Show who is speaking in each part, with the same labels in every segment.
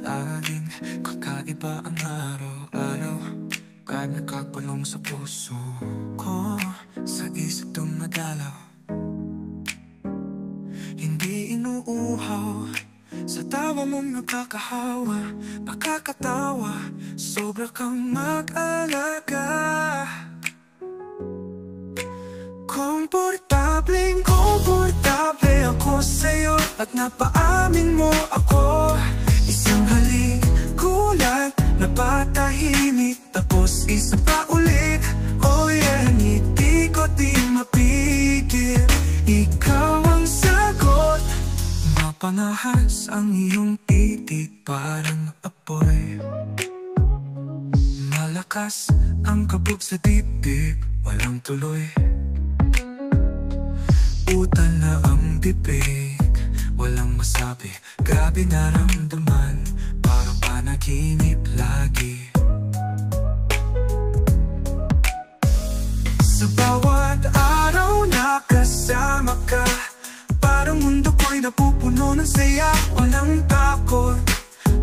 Speaker 1: tanging kakaiba ang araw-araw. Kahit nagkagulong sa puso ko, sa isip dumadalaw. Hindi inuuhaw sa tawa mong nakakahawa, nakakatawa, sobra kang mag-alaga. Komportableng komportable ako sa'yo, at napaamin mo ako. Isang halik, gulat, napatahimik, tapos isa pa ulit. Oh yeah, hindi ko di mapigil, ikaw ang sagot. Mapanahas ang iyong titig, parang apoy. Malakas ang kabog sa dibdib, walang tuloy. Utal na ang bibig, walang masabi. Grabe naramdaman, parang panaginip lagi. Sa bawat araw na kasama ka, parang mundo ko'y napupuno ng saya. Walang takot,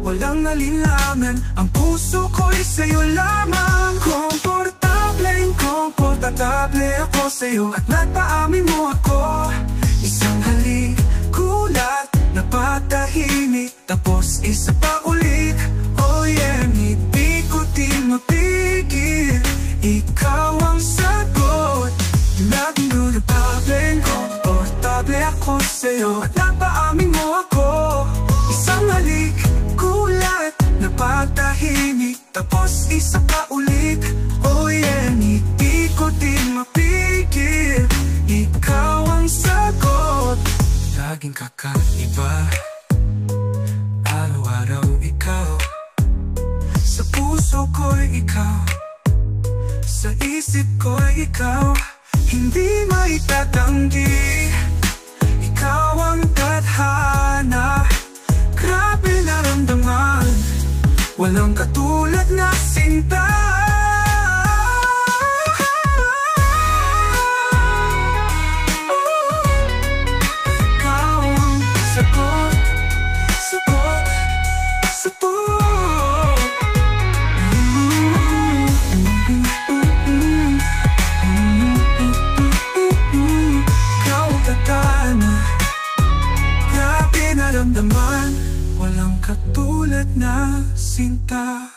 Speaker 1: walang alinlangan, ang puso ko'y sa'yo lamang. Komportableng komportable ako sa'yo, at napaamin mo ako. Isang halik, gulat, napatahimik, tapos isa pa ulit. Oh yeah, hindi ko di mapigil, ikaw ang sagot. Laging komportableng komportable ako sa'yo, at napaamin mo ako. Isang halik, gulat, napatahimik, tapos isa pa ulit. Oh yeah, hindi ko din mapigil, ikaw ang sagot. Laging kakaiba, araw-araw ikaw. Sa puso ko'y ikaw, sa isip ko'y ikaw. Hindi maitatanggi, ikaw ang tadhana. Grabe naramdaman, walang katulad na sinta. Ikaw ang sagot, sagot, sagot. Ikaw ang tadhana, grabe naramdaman, walang katulad na sinta.